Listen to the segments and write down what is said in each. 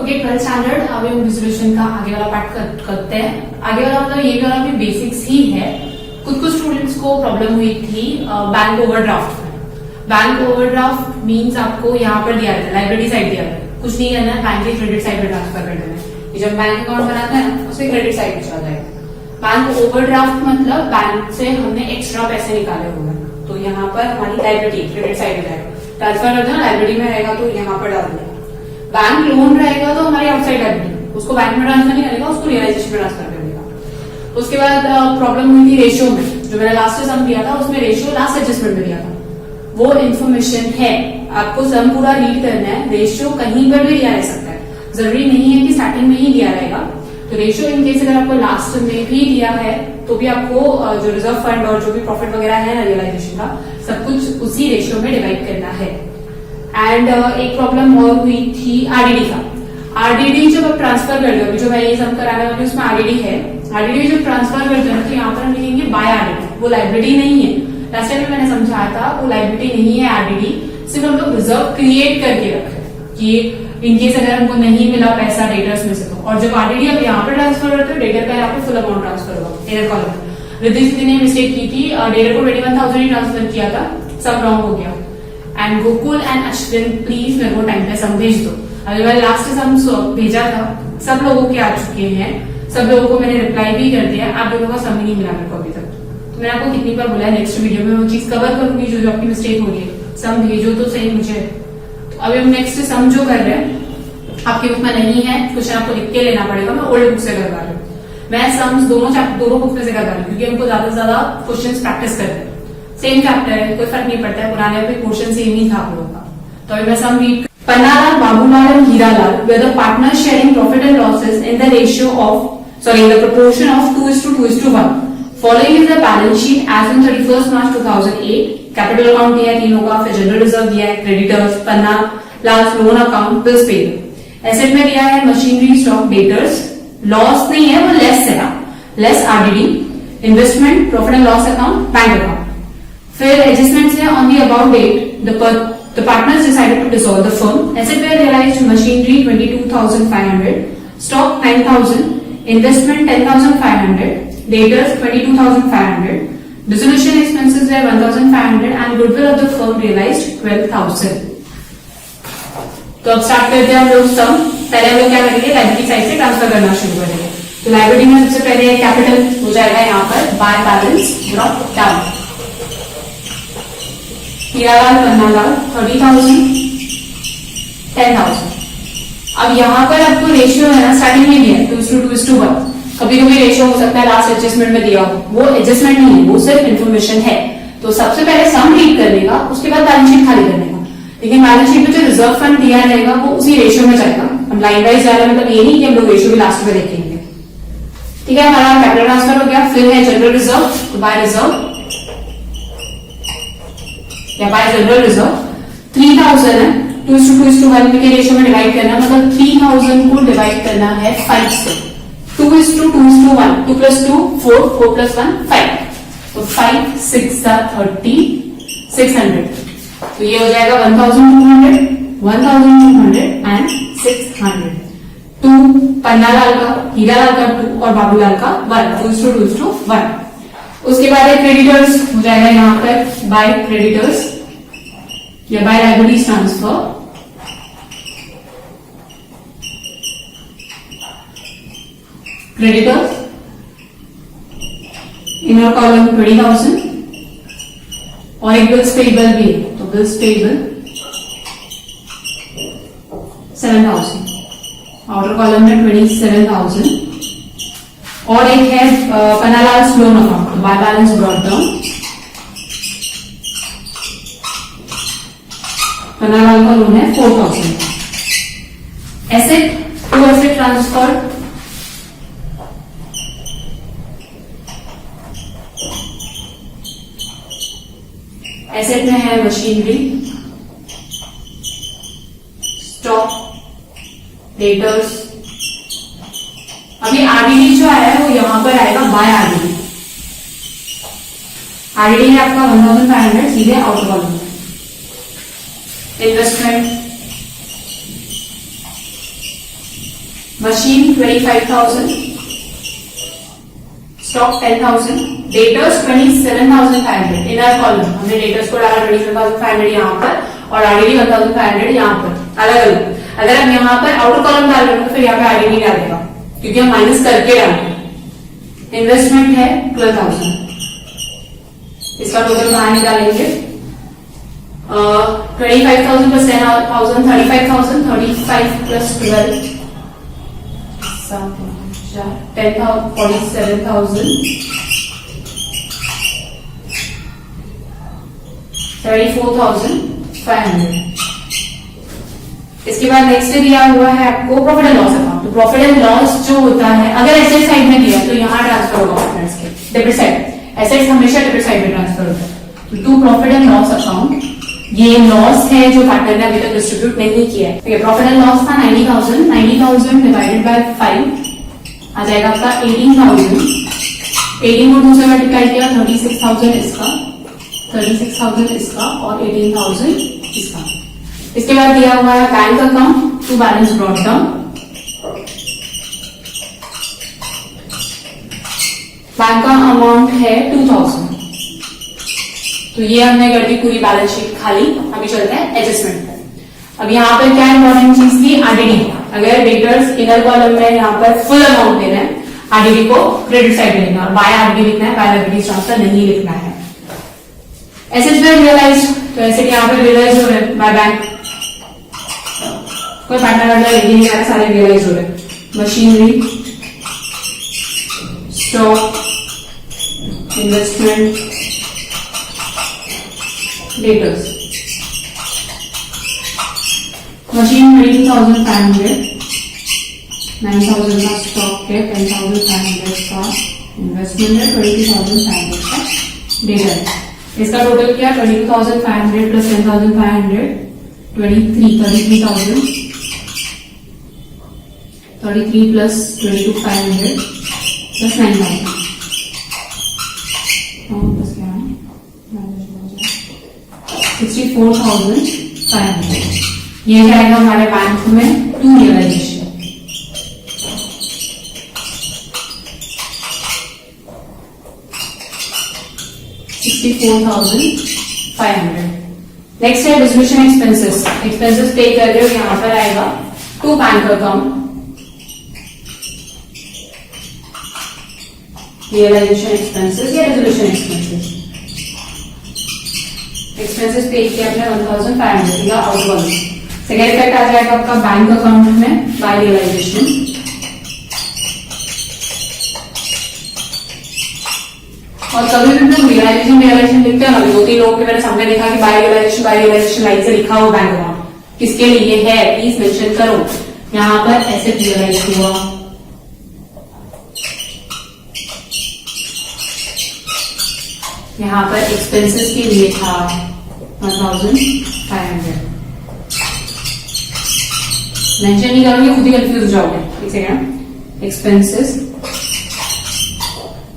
Okay, 12th standard अभी हम dissolution का आगे वाला पार्ट करते हैं। आगे वाला मतलब ये वाला भी बेसिक्स ही है। कुछ स्टूडेंट्स को प्रॉब्लम हुई थी बैंक ओवरड्राफ्ट में। बैंक ओवरड्राफ्ट मींस आपको यहाँ पर दिया रहता है, लाइब्रेरी साइड दिया रहता है, कुछ नहीं करना है, बैंक के क्रेडिट साइड में ट्रांसफर कर देना है। ये जब बैंक अकाउंट बनाते हैं ना, उसके क्रेडिट साइड में चला जाएगा। बैंक ओवरड्राफ्ट मतलब बैंक से हमने एक्स्ट्रा पैसे निकाले हुए हैं, तो यहाँ पर हमारी लाइब्रेरी क्रेडिट साइड में जाएगा, ट्रांसफर कर देना, लाइब्रेरी में रहेगा तो यहाँ पर डाल देना। बैंक लोन रहेगा तो हमारी आउटसाइड लाइब्रेरी, उसको बैंक में ट्रांसफर नहीं करेगा, उसको रियलाइजेशन में ट्रांसफर कर देगा। उसके बाद प्रॉब्लम हुई थी रेशियो में, जो मैंने लास्ट से सम दिया था उसमें रेशियो लास्ट एडजस्टमेंट में दिया था। वो इन्फॉर्मेशन है, आपको सम पूरा रीड करना है। रेशियो कहीं पर भी दिया रह सकता है, जरूरी नहीं है कि स्टार्टिंग में ही दिया रहेगा। तो रेशियो इन केस अगर आपको लास्ट में भी दिया है तो भी आपको जो रिजर्व फंड और जो भी प्रॉफिट वगैरह है ना रियलाइजेशन का, सब कुछ उसी रेशियो में डिवाइड करना है। एंड एक प्रॉब्लम और हुई थी आरडीडी का। आरडीडी जब आप ट्रांसफर कर दो, जो मैं ये सम कराने वाली उसमें आरडीडी है, आरडीडी जब ट्रांसफर करते हैं तो यहाँ पर हम लिखेंगे बाय आरडीडी, वो लाइब्रेरी नहीं है। लास्ट टाइम मैंने समझाया था वो लाइब्रेरी नहीं है आरडीडी, सिर्फ हम लोग रिजर्व क्रिएट करके रखे कि इनकेस अगर हमको नहीं मिला पैसा डेटर्स में से तो। और जब आरडीडी आप यहाँ पर ट्रांसफर करते हो, डेटर का यहाँ पे फुल अमाउंट ट्रांसफर होगा एरर कॉलम। रिद्धि सिद्धि ने मिस्टेक की थी, डेटर को 21,000 ही ट्रांसफर किया था, सब रॉन्ग हो गया। And Gokul and Ashwin please मेरे को टाइम पे सम भेज दो। अभी मैंने लास्ट सम भेजा था, सब लोगों के आ चुके हैं, सब लोगों को मैंने रिप्लाई भी कर दिया। आप दोनों का सम ही नहीं मिला मेरे को अभी तक। तो मैंने आपको कितनी बार बोला है नेक्स्ट वीडियो में वो चीज कवर करूंगी जो आपकी मिस्टेक हो रही है, सम भेजो तो सही मुझे। तो अभी हम नेक्स्ट सम जो कर रहे हैं, आपकी बुक में नहीं है, क्वेश्चन आपको लिख के लेना पड़ेगा, मैं ओल्ड बुक से करवा रही हूँ। मैं सम्स दोनों बुक में से करवा रही हूँ क्योंकि हमको ज्यादा से ज्यादा क्वेश्चन प्रैक्टिस करते हैं। सेम चैप्टर है, कोई फर्क नहीं पड़ता है, पुराने में क्वेश्चन सेम ही था हम लोगों का। तो अभी मैं some read. Pannalal, Babulal and Hiralal were the partners sharing profit and losses in the in the proportion of 2:2:1. Following is the balance sheet as on 31st March 2008. Capital account दिया है तीनों का, फिर जनरल रिजर्व दिया है, creditors, Panna Lal loan account, bills paid. Asset में दिया है मशीनरी, स्टॉक, डेटर्स, लॉस नहीं है वो लेस है ना, less RDD, investment, profit and loss account, bank account. फिर एडजस्टमेंट्स है on the about date the partners decided to dissolve the firm. Asset were realized machinery 22,500, stock 9,000, investment 10,500, debtors 22,500, dissolution expenses were 1,500 and goodwill of the firm realized 12,000. तो अब start करते हैं हम लोग सम। पहले हम लोग क्या करेंगे, लाइब्रेरी साइड से ट्रांसफर करना शुरू करेंगे। तो लाइब्रेरी में सबसे पहले कैपिटल हो जाएगा यहाँ पर by balance drop down. Hiralal, Pannalal 30,000, 10,000। अब यहाँ पर आपको रेशियो है ना, स्टार्टिंग में दिया 2:2:1। कभी कभी रेशियो हो सकता है लास्ट एडजस्टमेंट में दिया हो, वो एडजस्टमेंट नहीं है, वो सिर्फ इन्फॉर्मेशन है। तो सबसे पहले सम रीड करने का, उसके बाद बैलेंस शीट खाली करने का। लेकिन बैलेंस शीट में जो रिजर्व फंड दिया रहेगा वो उसी रेशियो में जाएगा। हम लाइन वाइज जा रहे हैं, मतलब ये नहीं कि हम लोग रेशियो भी लास्ट में देखेंगे। ठीक है, हमारा कैपिटल ट्रांसफर हो गया। फिर है जनरल रिजर्व, तो बाय रिजर्व या बाय जनरल रिजर्व 3,000 है, 2:2:1 के रेशियो में डिवाइड करना, मतलब 3,000 को डिवाइड करना है 5 से। 2:2:1, 2 + 2 4, 4 + 1 5, तो 5 6 30, 600। तो ये हो जाएगा 1,200, 1,200 एंड 600। 2 पन्नालाल का, हीरालाल का 2 और बाबूलाल का 1, 2:1। उसके बाद है क्रेडिटर्स, हो जाएगा यहाँ पर बाय क्रेडिटर्स या by liabilities transfer. Creditors inner column 20,000 और एक बिल्स पेबल भी है, तो बिल्स पेबल 7,000, आउटर कॉलम में 27,000। और एक है Pannalal loan account, by balance brought down. Pannalal का लोन है 4,000। Asset to asset transfer, asset में है मशीनरी, स्टॉक, डेटर्स। अभी आरडीडी जो आया है वो यहां पर आएगा बाय आरडीडी। आरडीडी है आपका 1,500 सीधे आउटर कॉलम में। Investment machine 25,000, stock 10,000, debtors 27,500. Inner column हमने डेटर्स को डाला 27,500 यहाँ पर और आरडीडी 1,500 यहाँ पर अलग अलग. अगर हम यहाँ पर आउटर कॉलम डाल रहे हैं तो फिर यहाँ पे आरडीडी डालेगा क्योंकि हम माइनस करके डालेंगे. इन्वेस्टमेंट है 12,000. इसका टोटल कहाँ निकालेंगे? 25,000 plus 10,000 35,000. 35 plus 12 10,000 47,000 34,500. इसके बाद नेक्स्ट दिया हुआ है आपको प्रॉफिट एंड लॉस अकाउंट. तो प्रॉफिट एंड लॉस जो होता है अगर एसेट साइड में दिया तो यहाँ ट्रांसफर होगा फ्रेंड्स के डेबिट साइड. एसेट्स हमेशा डेबिट साइड में ट्रांसफर होता है. तो प्रॉफिट एंड लॉस अकाउंट ये लॉस है जो पार्टनर ने अभी तक डिस्ट्रीब्यूट नहीं किया है. ठीक है. प्रॉफिट एंड लॉस था 90,000 डिवाइडेड बाय 5 आ जाएगा आपका 18,000. 18 को 2 से मल्टीप्लाई किया 36,000 इसका, 36,000 इसका और 18,000 इसका. इसके बाद दिया हुआ है bank account to balance brought down. Bank का अमाउंट है 2,000. तो ये हमने कर दी पूरी बैलेंस शीट खाली. अभी चलते हैं एडजस्टमेंट पर. अब यहाँ पर क्या इंपॉर्टेंट चीज थी? आरडीडी. अगर डेटर्स इनर कॉलम में यहाँ पर फुल अमाउंट देना है, आरडीडी को क्रेडिट साइड में लिखना है और बाय आरडीडी लिखना है, बाय लायबिलिटी ट्रांसफर नहीं लिखना है. एसेट्स में रियलाइज, तो एसेट यहाँ पर रियलाइज हो रहे हैं बाय बैंक. कोई पार्टनर वाला लेके नहीं आ रहा, सारे रियलाइज हो रहे हैं. Machinery, stock, investment, debtors. Machine 22,500, 9,000 का स्टॉक है, 10,500 का इन्वेस्टमेंट है, 22,500 का डेटर है. इसका टोटल क्या? 22,500 प्लस 10,500 33,000. 33 plus 22,500 plus 9,000 64,500. ये जाएगा हमारे बैंक में टू रियलाइजेशन. $64,500. नेक्स्ट है डिस्ट्रीब्यूशन एक्सपेंसेस. एक्सपेंसेस पे कर रहे हो, यहाँ पर आएगा to bank account realisation expenses या डिस्ट्रीब्यूशन एक्सपेंसेस. एक्सपेंसेस पे किया आपने 1,500 का आउटवर्ड. सेकेंड इफेक्ट आ जाएगा आपका बैंक अकाउंट में बाय रियलाइजेशन. और कभी भी हम रियलाइजेशन लिखते हैं ना, 2-3 लोगों के मैंने सामने देखा कि बाय रियलाइजेशन लाइन से लिखा हुआ बैंक अकाउंट किसके लिए है प्लीज मेंशन करो. यहाँ पर एसेट रियलाइज हुआ, यहाँ पर एक्सपेंसेस के लिए था 1,500. मेंशन नहीं करोगे खुद ही कंफ्यूज हो जाओगे. एक सेकेंड. एक्सपेंसेस.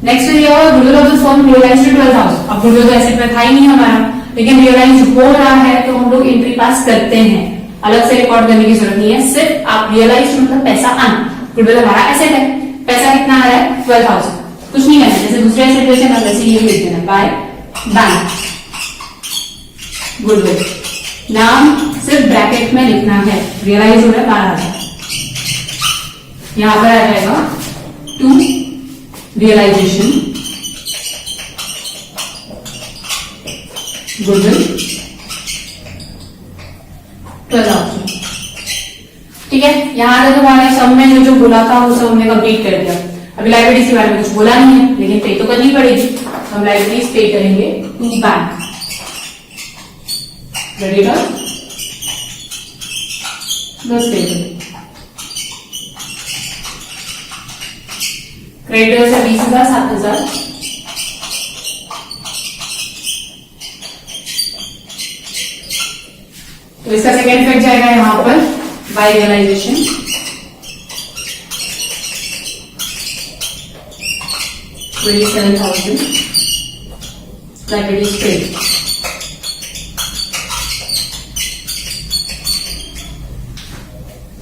नेक्स्ट ये होगा goodwill of the firm realised 12,000. अब गुडविल तो एसेट में था ही नहीं हमारा, लेकिन रियलाइज हो रहा है तो हम लोग एंट्री पास करते हैं. अलग से रिकॉर्ड करने की जरूरत नहीं है, सिर्फ आप रियलाइज मतलब पैसा आना. गुडविल हमारा एसेट है, पैसा कितना आ रहा है? 12,000. कुछ नहीं करना, जैसे दूसरे एसेट वैसे ना वैसे ये लिख देना बाय बैंक गुडविल. नाम सिर्फ ब्रैकेट में लिखना है. रियलाइज हो रहा है 12,000. यहां पर आ जाएगा टू रियलाइजेशन गुडविल 12,000. ठीक है. यहां तक हमारे सब में जो बोला था वो सब हमने कंप्लीट कर दिया. अभी लाइबिलिटीज के बारे में कुछ बोला नहीं है, लेकिन पे तो करनी पड़ेगी. हम लाइबिलिटीज पे करेंगे to bank. Creditor plus debit. Creditors है 20,000 7,000. तो इसका सेकेंड इफेक्ट जाएगा यहां पर बाय रियलाइजेशन. $27,000 liabilities paid.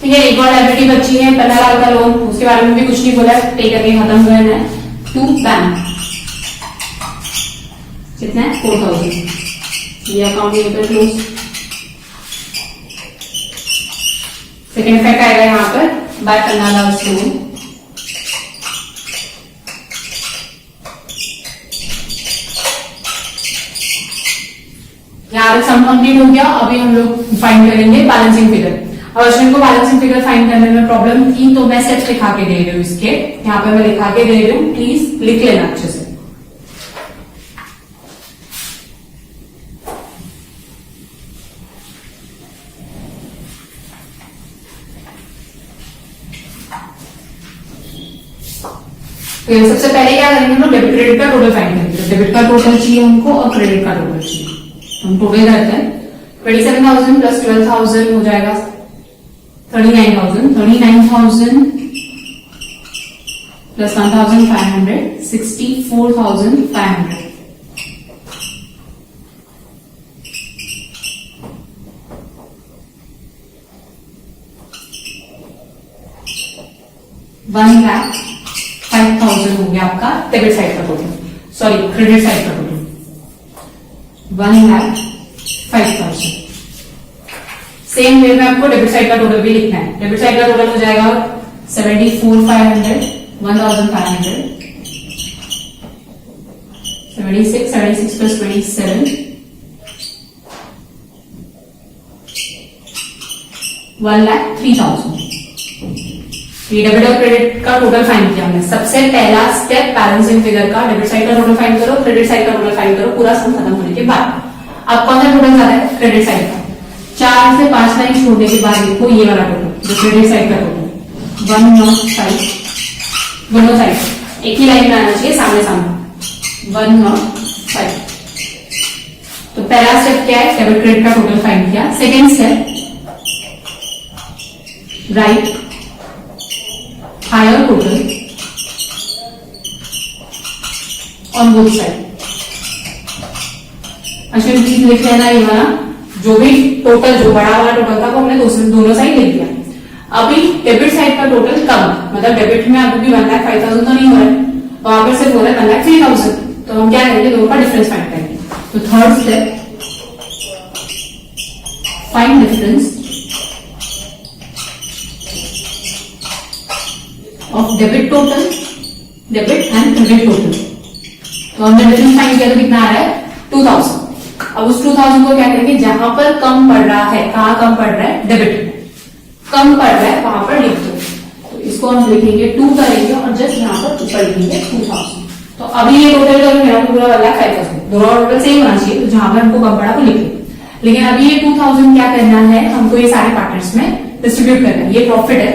ठीक है, एक और लायबिलिटी बची है पन्ना लाल का लोन, उसके बारे में भी कुछ नहीं बोला, पे करके खत्म हुआ है। टू बैंक कितना है 4000, ये अकाउंट यहीं पर क्लोज। सेकेंड इफेक्ट आएगा यहाँ पर बाय पन्ना लाल लोन। यहाँ सम कंप्लीट हो गया। अभी हम लोग फाइंड करेंगे बैलेंसिंग फिगर। और अश्विन को बैलेंसिंग फिगर फाइंड करने में प्रॉब्लम थी, तो मैं स्टेप्स लिखा के दे रही हूँ इसके, यहाँ पे मैं लिखा के दे रही हूँ, प्लीज लिख लेना अच्छे से। तो सबसे पहले क्या करेंगे हम लोग, डेबिट क्रेडिट का टोटल फाइंड करेंगे। डेबिट का टोटल चाहिए हमको और क्रेडिट का टोटल चाहिए। हम टोटल करते हैं 27,000 प्लस 12,000 हो जाएगा 39,000, 39,000 प्लस 1,500 64,500। वन लाख 5,000 हो गया आपका डेबिट साइड का टोटल, सॉरी क्रेडिट साइड का टोटल 1,05,000। सेम वे में आपको डेबिट साइड का टोटल भी लिखना है। डेबिट साइड का टोटल हो जाएगा 74,500 1,500 76 प्लस 27 1,03,000। ये डेबिट और क्रेडिट का टोटल फाइंड किया हमने। सबसे पहला स्टेप बैलेंसिंग फिगर का डेबिट साइड का टोटल फाइंड करो, क्रेडिट साइड का टोटल फाइंड करो, पूरा सम खत्म होने के बाद। अब कौन सा टोटल ज्यादा है? क्रेडिट साइड का। 4 से 5 लाइन छोड़ने के बाद देखो ये वाला टोटल, जो क्रेडिट साइड का टोटल 105, दोनों साइड एक ही लाइन में आना चाहिए, सामने सामने 105। तो पहला स्टेप क्या है? डेबिट क्रेडिट का टोटल फाइंड किया। Second step, right higher total on both side. Ashwin please लिख लेना ये वाला, जो भी टोटल, जो बड़ा वाला टोटल था वो हमने दोनों साइड लिख दिया। अभी डेबिट साइड का टोटल कम, मतलब डेबिट में अभी भी 1,05,000 तो नहीं हो रहा है, वहां पर सिर्फ हो रहा है 1,03,000। तो हम क्या करेंगे? दोनों का डिफरेंस फाइंड करेंगे। तो third step, find difference of debit total, debit and credit total. तो हमने डिफरेंस फाइंड किया तो कितना आ रहा है? 2,000। अब उस 2,000 को क्या करेंगे? जहां पर कम पड़ रहा है, कहां कम पड़ रहा है? डेबिट में कम पड़ रहा है वहां पर लिख दो। तो इसको हम लिखेंगे 2 करेंगे और जस्ट यहां पर ऊपर लिखेंगे 2,000। तो अभी ये टोटल करो, मेरा पूरा 1,05,000, दोनों टोटल सेम होना चाहिए, तो जहां पर हमको कम पड़ा वो लिख दो। लेकिन अभी ये 2,000 क्या करना है? हमको ये सारे पार्टनर्स में डिस्ट्रीब्यूट करना है। ये प्रॉफिट है,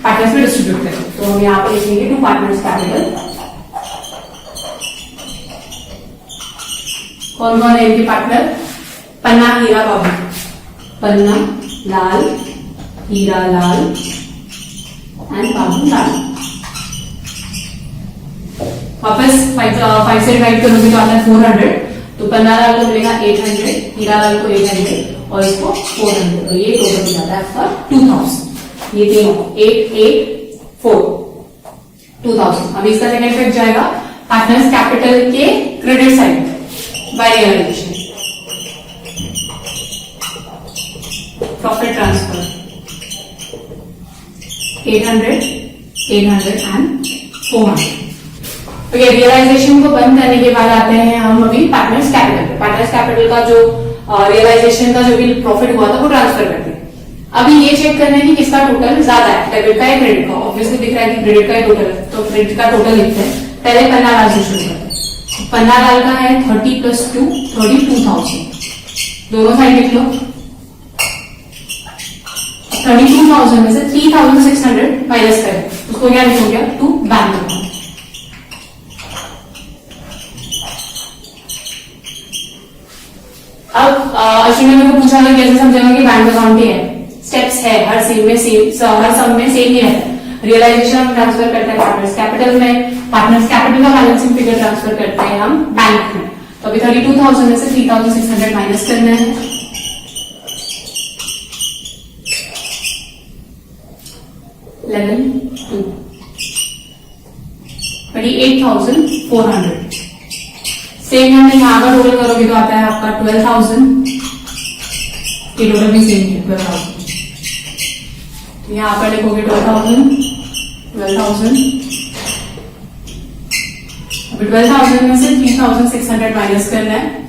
पार्टनर्स में डिस्ट्रीब्यूट करना है। तो हम यहाँ पर लिखेंगे 2 पार्टनर्स कैपिटल। कौन कौन है इनके partner? Panna Heera Babu, Panna Lal, Hira Lal and Babu Lal. वापस 5 से डिवाइड करोगे तो आता है 400। तो पन्ना लाल को मिलेगा 800, हीरा लाल को 800 और इसको 400। तो ये टोटल मिल जाता है आपका 2,000। ये तीनों 8, 8, 4, 2,000। अभी इसका सेकेंड इफेक्ट जाएगा पार्टनर्स कैपिटल के credit side by realisation, profit transfer 800, 800 and 400। तो ये रियलाइजेशन को बंद करने के बाद आते हैं हम अभी पार्टनर्स कैपिटल। पार्टनर्स कैपिटल का जो रियलाइजेशन का जो भी प्रॉफिट हुआ था वो ट्रांसफर करते हैं। अभी ये चेक करना है कि किसका टोटल ज्यादा है, डेबिट का या क्रेडिट का। ऑब्वियसली दिख रहा है कि क्रेडिट का ही टोटल है, तो क्रेडिट का टोटल लिखते हैं। पहले पन्ना लाल से शुरू करते हैं। पन्ना लाल का है 30 प्लस 2 32,000, दोनों साइड लिख लो। 32,000 में से 3,600 माइनस करें, उसको क्या लिखोगे? To bank account. अब अश्विन ने मेरे को पूछा कैसे समझेगा कि बैंक अकाउंट ही है। स्टेप्स है, हर सम में सेम ही रहता है। रियलाइजेशन हम ट्रांसफर करते हैं पार्टनर्स कैपिटल में, पार्टनर्स कैपिटल का बैलेंसिंग फिगर ट्रांसफर करते हैं हम बैंक में। तो अभी 32,000 में से 3,600 माइनस करना है। 11,200 28,400। सेम हमने यहाँ का टोटल करोगे तो आता है आपका 12,000। ये टोटल भी सेम है 12,000। तो यहाँ पर लिखोगे 12,000 अभी 12,000 में से 3,600 माइनस करना है।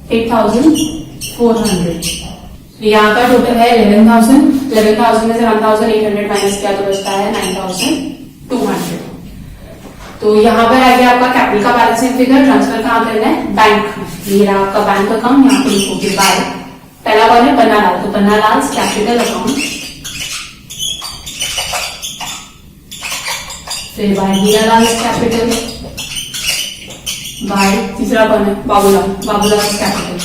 8,400। यहाँ का टोटल है 11,000। 11,000 में से 1,800 माइनस किया तो बचता है 9,200। तो यहाँ पर आ गया आपका कैपिटल का बैलेंसिंग फिगर। ट्रांसफर कहाँ करना है? बैंक में। ये रहा आपका बैंक अकाउंट। यहाँ पे लिखोगे बाय, पहला कौन है? पन्नालाल। तो पन्नालाल कैपिटल अकाउंट, फिर बाय हीरालाल कैपिटल, बाय तीसरा कौन है? बाबूलाल। बाबूलाल कैपिटल।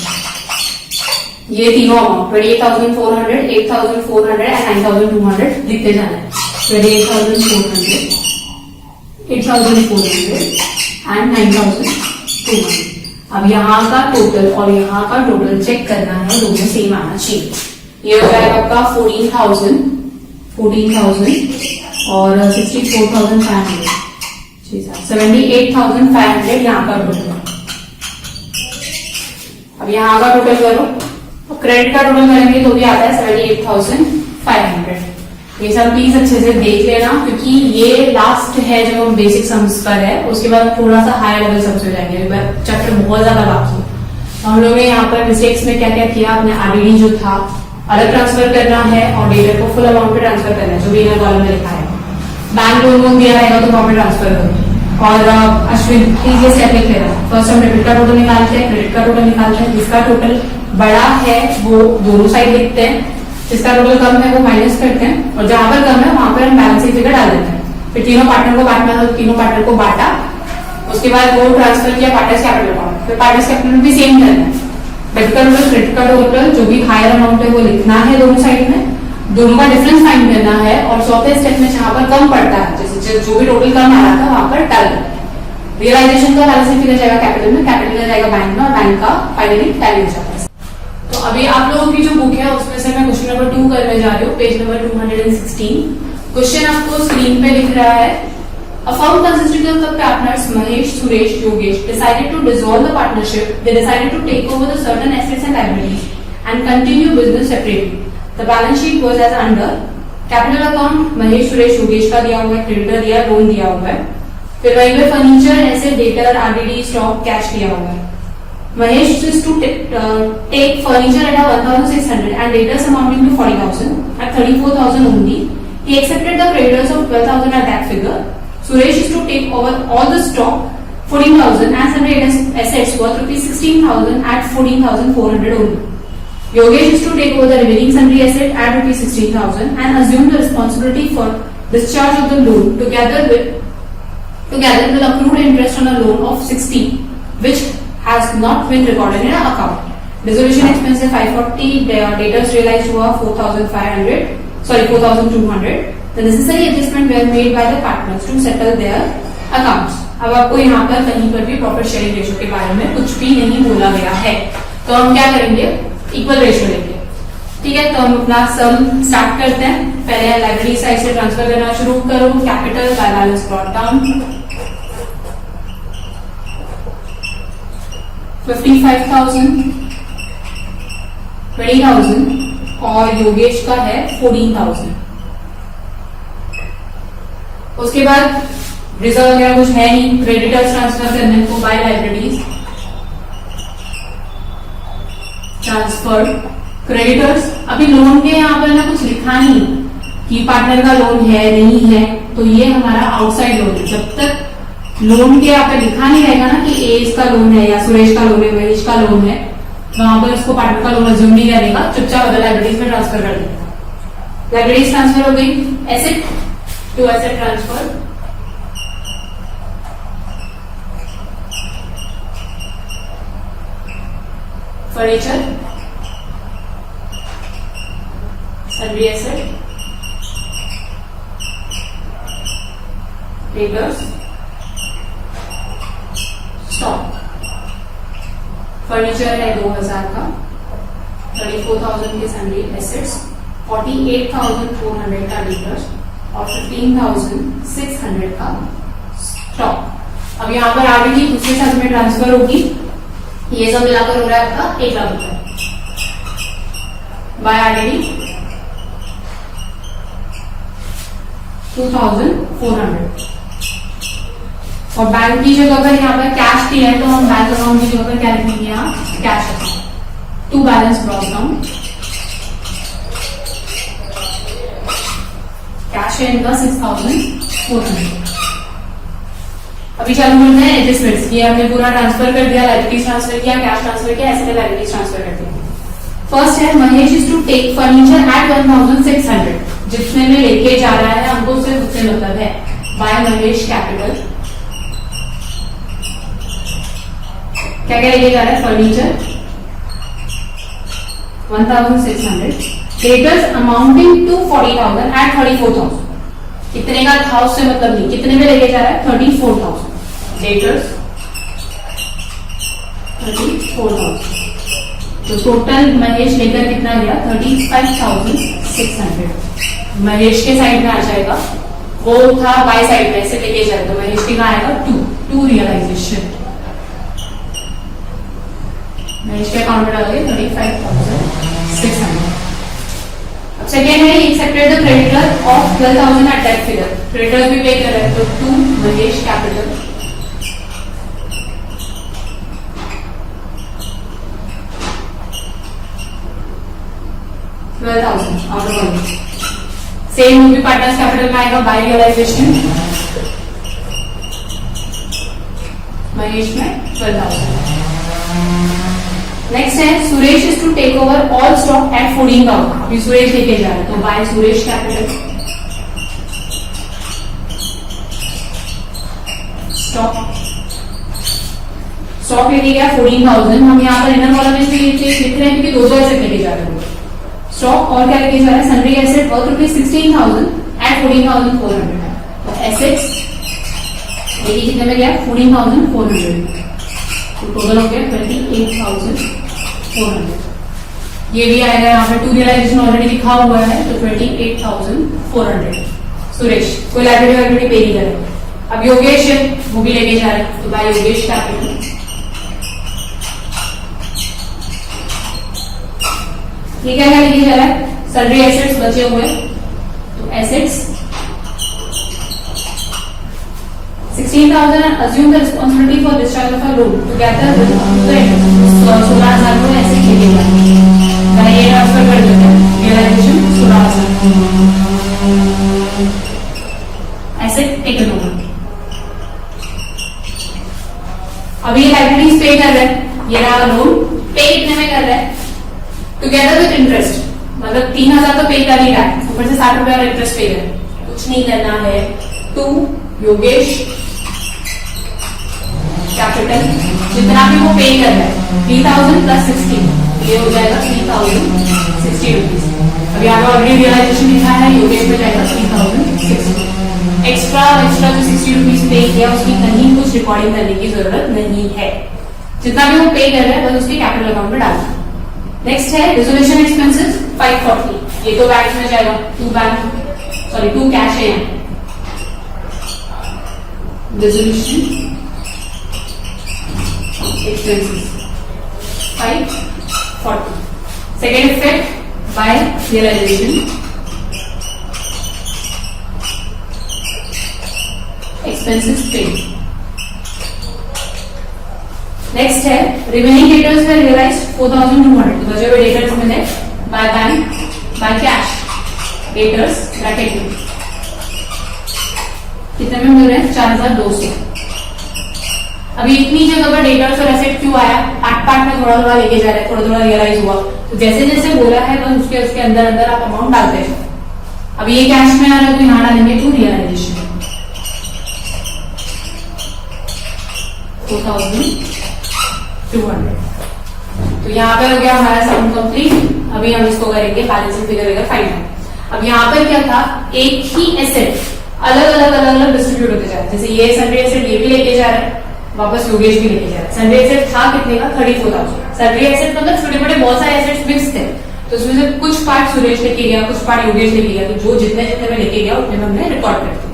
ये तीनों अमाउंट 28,400, 8,400 एंड 9,200 लिखते जाना है। 28,400, 8,400 एंड 9,200। अब यहाँ का टोटल और यहाँ का टोटल चेक करना है, दोनों सेम आना चाहिए। ये हो जाएगा आपका 14,000 और 64,500, 78,500 यहाँ का टोटल। अब यहाँ का टोटल करो, क्रेडिट का टोटल करेंगे तो भी आता है 78,500। ये सब प्लीज अच्छे से देख लेना, क्योंकि ये लास्ट है जो बेसिक सम्स पर है। उसके बाद थोड़ा सा हाई लेवल सम्स हो जाएंगे। चैप्टर बहुत ज्यादा बाकी है। हम लोगों ने यहाँ पर मिस्टेक्स में क्या क्या किया, अपने आरडीडी जो था अलग ट्रांसफर करना है और डेटर को फुल अमाउंट पे ट्रांसफर करना है, जो भी इनर कॉलम में लिखा है। बैंक लोन दिया रहेगा तो वहां पे ट्रांसफर करो। और अश्विन प्लीज ये स्टेप लिख लेना। फर्स्ट हम डेबिट का टोटल निकालते हैं, क्रेडिट का टोटल निकालते हैं। जिसका टोटल बड़ा है वो दोनों साइड लिखते हैं, जिसका टोटल कम है वो माइनस करते हैं, और जहां पर कम है वहां पर हम बैलेंसिंग फिगर डाल देते हैं। फिर तीनों पार्टनर को बांटना है, तीनों पार्टनर को बांटा। उसके बाद वो ट्रांसफर किया पार्टनर्स कैपिटल अकाउंट। फिर पार्टनर्स कैपिटल में भी सेम करना है। डेबिट का टोटल, क्रेडिट का टोटल, जो भी हायर अमाउंट है वो लिखना है दोनों साइड में, दोनों का डिफरेंस फाइंड करना है। और चौथे स्टेप में जहां पर कम पड़ता है, जैसे जो भी टोटल कम आ रहा था वहां पर डाल देना। रियलाइजेशन का बैलेंसिंग फिगर जाएगा कैपिटल में, कैपिटल का जाएगा बैंक में, और बैंक का फाइनली टैली हो जाता है। तो अभी आप लोगों की जो बुक है उसमें से मैं क्वेश्चन नंबर 2 करने जा रही हूँ, पेज नंबर 216। क्वेश्चन आपको स्क्रीन पे दिख रहा है। A firm consisting of the partners Mahesh, Suresh, Yogesh decided to dissolve the partnership. They decided to take over the certain assets and liabilities and continue business separately. The balance sheet was as under: capital account Mahesh, Suresh, Yogesh का दिया हुआ है, creditor दिया, loan दिया हुआ है। फिर वहीं पे furniture, asset, debtor, RDD, stock, cash दिया हुआ है। Mahesh is to take furniture at 1,600 and debtors amounting to 40,000 at 34,000 only. He accepted the creditors of 12,000 at that figure. Suresh is to take over all the stock 14,000 and sundry assets worth ₹16,000 at 14,400 only. Yogesh is to take over the remaining sundry asset at ₹16,000 and assume the responsibility for discharge of the loan together with accrued interest on a loan of 60, which has not been recorded in an account. Dissolution expense है 540, debtors realized हुआ 4,200. The necessary adjustment were made by the partners to settle their accounts. अब आपको यहाँ पर कहीं पर भी profit sharing ratio के बारे में कुछ भी नहीं बोला गया है, तो हम क्या करेंगे? इक्वल रेशियो लेंगे। ठीक है, तो हम अपना सम स्टार्ट करते हैं। पहले लाइब्रेरी साइड से ट्रांसफर करना शुरू करो। Capital by balance brought down 55,000, 20,000 और योगेश का है 14,000। उसके बाद रिजर्व वगैरह कुछ है नहीं, क्रेडिटर्स ट्रांसफर करने को बाय लाइब्रेरीज ट्रांसफर क्रेडिटर्स। अभी लोन के यहाँ पर ना कुछ लिखा नहीं कि पार्टनर का लोन है नहीं है, तो ये हमारा आउटसाइड लोन है। जब तक लोन के यहाँ पे लिखा नहीं रहेगा ना कि एज का लोन है या सुरेश का लोन है, महेश का लोन है, वहां पर इसको पार्टनर का लोन अज्यूम नहीं करेगा, चुपचाप अदर लाइब्रेरीज में ट्रांसफर कर देगा। लाइब्रेरीज ट्रांसफर हो गई, asset to asset transfer, furniture, sundry asset, debtors, stock. Furniture है 2000 का, 34,000 के सैलरी एसेट्स, 48,400 का डेटर्स और 15,600 का स्टॉक। अब यहाँ पर आरडीडी दूसरे साथ में ट्रांसफर होगी, ये सब मिलाकर हो रहा है आपका 1 लाख रुपए बाय आरडीडी 2,400। और बैंक की जगह पर यहाँ पर कैश दिया है तो हम बैंक अकाउंट की जगह पर क्या लिखेंगे, यहाँ cash account. To balance brought down, cash है इनका 6,400। अभी चालू करते हैं एडजस्टमेंट्स। ये हमने पूरा ट्रांसफर कर दिया, लाइबिलिटीज ट्रांसफर किया, कैश ट्रांसफर किया, ऐसे लाइबिलिटीज ट्रांसफर कर दिया। फर्स्ट है Mahesh is to take furniture at 1,600, जितने में लेके जा रहा है हमको सिर्फ उससे मतलब है, बाय महेश कैपिटल। क्या क्या लेके जा रहा है, furniture 1,600, debtors amounting to 40,000 at 34,000। कितने का था उससे मतलब नहीं, कितने में लेके जा रहा है, 34,000। डेटर्स 34,000, तो टोटल महेश लेकर कितना गया, 35,600। महेश के साइड में आ जाएगा, वो था बाय साइड में ऐसे लेके जाए तो महेश के कहा आएगा 2 रियलाइजेशन। महेश के अकाउंट में डालोगे 35,600। अब सेकेंड है accepted the creditor of 12,000 at that figure. Creditors भी पे कर रहे हैं तो 2 Mahesh capital 12,000 out of 1। Same मूवी पार्टनर्स कैपिटल में आएगा बाय रियलाइजेशन, महेश में 12,000। नेक्स्ट है Suresh is to take over all stock at 14,000। अभी सुरेश लेके जा रहा है तो बाय सुरेश कैपिटल स्टॉक लेके गया 14,000। हम यहाँ पर इनर कॉलम में लिख रहे हैं क्योंकि 2 एसेट लेके जा रहे हैं स्टॉक, और क्या लेके जा रहा है, सन्ड्री एसेट वर्थ ₹16,000 एट 14,400। तो एसेट्स देखिए कितने में गया, 14,400, तो टोटल हो गया 28,400। ये भी आएगा यहाँ पर, 2 रियलाइजेशन ऑलरेडी लिखा हुआ है तो 28,400। सुरेश कोई लाइबिलिटी पे नहीं करे। अब योगेश है वो भी लेके जा रहे हैं तो बाय योगेश कैपिटल ये क्या लेके जा रहा है, सन्ड्री एसेट्स बचे हुए तो assets 16,000 assume the responsibility for discharge of a loan together with 16,000 को ऐसे लेके जाएंगे, ये ट्रांसफर कर देते हैं रियलाइजेशन 16,000 एसेट टेकन ओवर। अब ये लाइबिलिटीज पे कर रहे हैं, ये रहा लोन पे कितने में कर रहे हैं, टुगेदर विद इंटरेस्ट, मतलब 3,000 तो पे कर ही रहा है, ऊपर से 60 रुपया इंटरेस्ट पे है, कुछ नहीं करना है। 2 योगेश कैपिटल जितना भी वो पे कर रहा है 3,000 प्लस 16, ये हो जाएगा 3,060 रुपीज। अब यहाँ पर ऑलरेडी रियलाइजेशन लिखा है, योगेश में जाएगा 3,060। एक्स्ट्रा जो 60 रुपीज पे किया उसकी कहीं कुछ रिकॉर्डिंग करने की जरूरत नहीं है, जितना भी वो पे कर रहा है बस उसके कैपिटल अकाउंट में डालना। नेक्स्ट है रिजोल्यूशन एक्सपेंसेस 540, ये तो बैंक में जाएगा, 2 कैश है यहाँ। Resolution expenses 540। Second effect by realization expenses paid। Next है रिमेनिंग डेटर्स में रियलाइज 4,200, तो बचे हुए डेटर्स मिले by bank by cash debtors bracket में कितने में मिल रहे हैं 4,200। अभी इतनी जगह पर डेटर्स और एसेट क्यों आया, पार्ट में थोड़ा थोड़ा लेके जा रहे हैं, थोड़ा थोड़ा रियलाइज हुआ, तो जैसे जैसे बोला है बस उसके अंदर अंदर आप अमाउंट डालते हैं। अभी ये कैश में आ रहा है तो यहाँ डालेंगे 2 रियलाइजेशन 4,200। तो यहाँ पर हो गया हमारा सम कंप्लीट। अभी हम इसको करेंगे बैलेंसिंग फिगर फाइनल। अब यहाँ पर क्या था, एक ही एसेट अलग अलग डिस्ट्रीब्यूट होते जा रहे हैं, जैसे ये सन्ड्री एसेट ये भी लेके जा रहे हैं, वापस योगेश भी लेके जाए। सन्ड्री एसेट था कितने का 34,000। सन्ड्री एसेट मतलब छोटे मोटे बहुत सारे एसेट्स मिक्स थे, तो उसमें से कुछ पार्ट सुरेश लेके गया, कुछ पार्ट योगेश लेके गया, तो जो जितने जितने में लेके गया उतने में हमने रिकॉर्ड कर दिया।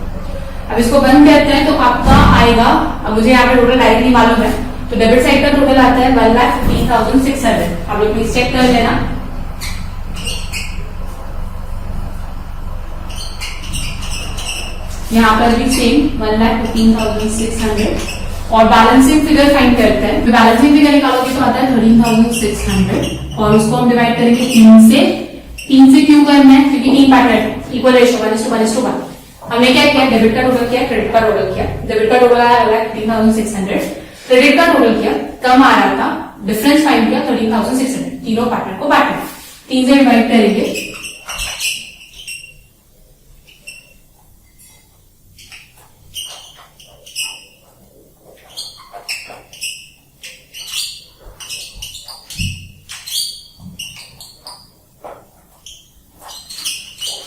अब इसको बंद करते हैं तो आपका आएगा, अब मुझे यहाँ पे टोटल डायरेक्टली मालूम है, तो डेबिट साइड का टोटल आता है 1,15,600। आप लोग प्लीज चेक कर लेना। यहाँ पर भी सेम 1,15,600 और बैलेंसिंग फिगर फाइंड करते हैं। तो बैलेंसिंग फिगर निकालोगे तो आता है 13,600 और उसको हम डिवाइड करेंगे 3 से। 3 से क्यों करना है? क्योंकि 3 पार्ट इक्वल रेशियो 1:1:1। हमने क्या किया? डेबिट का टोटल किया, क्रेडिट का टोटल किया। डेबिट का टोटल आया 13,600, क्रेडिट का टोटल किया, कम आ रहा था, डिफरेंस फाइंड किया 13,600। तीनों पार्टनर को बांटना, 3 से डिवाइड करेंगे।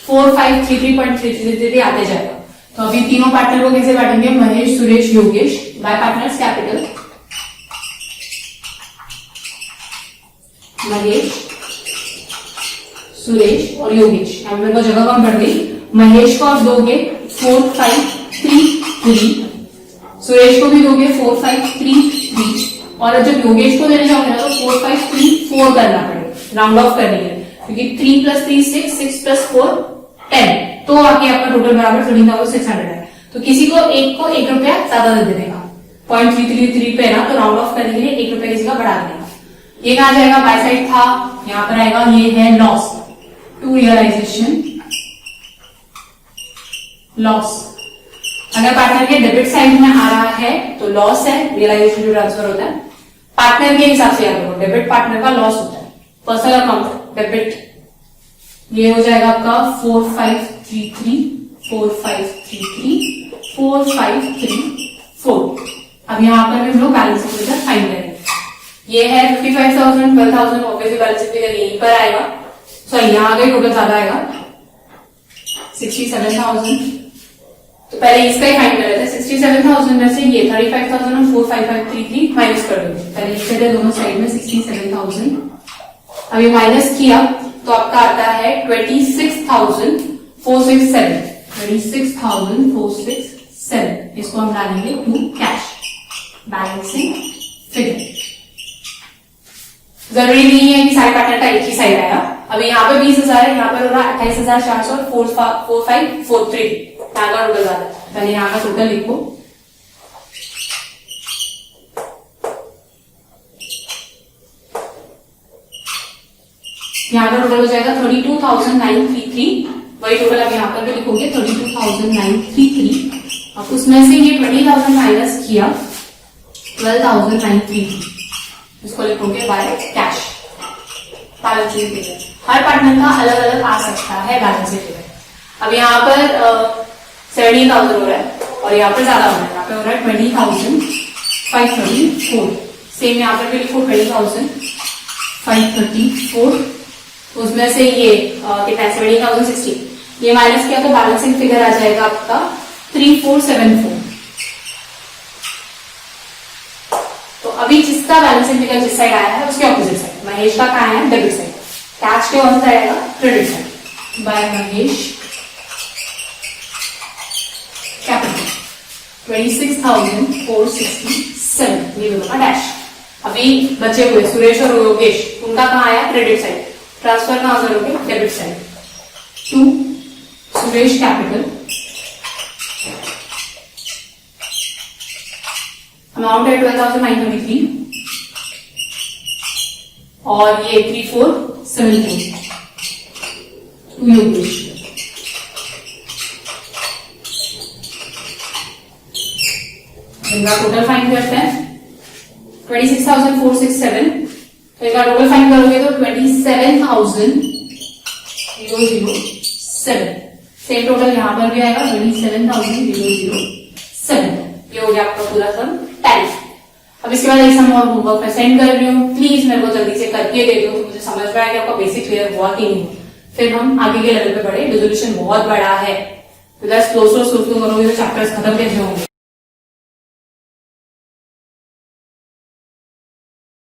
फोर 533.33 आते जाएगा। तो अभी तीनों पार्टनर को कैसे बांटेंगे? Mahesh, Suresh, Yogesh bye partners capital. Mahesh, Suresh और योगेश। अब मेरे को जगह कम पड़ गई। महेश को आप दोगे 4,533, सुरेश को भी दोगे 4,533 और जब योगेश को देने जाओगे ना तो 4,534 करना पड़ेगा राउंड ऑफ करने के लिए, क्योंकि 3 + 3 6, 6 + 4 10, तो आगे आपका टोटल बराबर 13,600 है। तो किसी को एक रुपया ज्यादा दे देगा, 0.333 पे ना, तो राउंड ऑफ करने के लिए 1 रुपया किसी का बढ़ा देगा। ये कहा जाएगा? बाय साइड था, यहाँ पर आएगा, ये है लॉस टू रियलाइजेशन लॉस। अगर पार्टनर के डेबिट साइड में आ रहा है तो लॉस है, रियलाइजेशन जो ट्रांसफर होता है पार्टनर के हिसाब से याद रखो, डेबिट पार्टनर का लॉस होता है। पर्सनल अकाउंट डेबिट, ये हो जाएगा आपका 4,533, 4,533, 4,534। अब यहाँ पर हम लोग बैलेंसिंग फिगर फाइंड करेंगे। ये है 55,000, 12,000, ऑब्वियसली बैलेंसिंग फिगर यहीं पर आएगा। सॉरी, यहाँ आगे टोटल ज्यादा आएगा 67,000। तो पहले इसका ही फाइंड कर रहे थे। 67,000 में से ये 35,000 और 4,533 माइनस कर दोगे। पहले लिख देते दोनों साइड में 67,000। अब ये माइनस किया तो आपका आता है 26,467। 26,467 इसको हम डालेंगे टू कैश बैलेंसिंग फिगर। जरूरी नहीं है कि सारे पार्टनर का एक ही साइड आएगा। अभी यहाँ पे 20,000 है, यहाँ पर हो रहा है 28,400 और 4,543। यहाँ का टोटल ज्यादा है, पहले यहाँ का टोटल लिखो। यहाँ का टोटल हो जाएगा 32,933। वही टोटल अब यहाँ पर भी लिखोगे 32,933। अब उसमें से ये 20,000 माइनस किया 12,933, इसको लिखोगे by cash balancing figure. Her partner का अलग अलग आ सकता है बैलेंसिंग फिगर। अब यहाँ पर 17,000 हो रहा है और यहाँ पर ज्यादा हो रहा है, यहाँ पे हो रहा है 20,534। सेम यहाँ पर भी लिखो 20,534। उसमें से ये कितना है 17,060, ये माइनस किया तो बैलेंसिंग फिगर आ जाएगा आपका 3,474। तो अभी जिसका बैलेंसिंग फिगर जिस साइड आया है उसके ऑपोजिट साइड, महेश का कहाँ है? Debit side. कैश के कौन सा आएगा? Credit side bye Mahesh capital 26,467, ये दोनों का डैश। अभी बचे हुए सुरेश और योगेश, उनका कहाँ आया? Credit side. ट्रांसफर कहां करोगे? Debit side to Suresh capital. Amount है 12,923 और ये 3,474 टू योगेश। इनका टोटल फाइंड करते हैं 26,467। तो इनका टोटल फाइंड करोगे तो 27,007। सेम टोटल यहाँ पर भी आएगा 27,007। ये हो गया आपका पूरा सम टैली। अब इसके बाद एक सम और होमवर्क मैं सेंड कर रही हूँ, प्लीज मेरे को जल्दी से करके दे दो, मुझे समझ में आया कि आपका बेसिक क्लियर हुआ कि नहीं। फिर हम आगे के लेवल पे बढ़े। रिजोल्यूशन बहुत बड़ा है, तो जस्ट स्लो करोगे तो चैप्टर्स खत्म कैसे होंगे।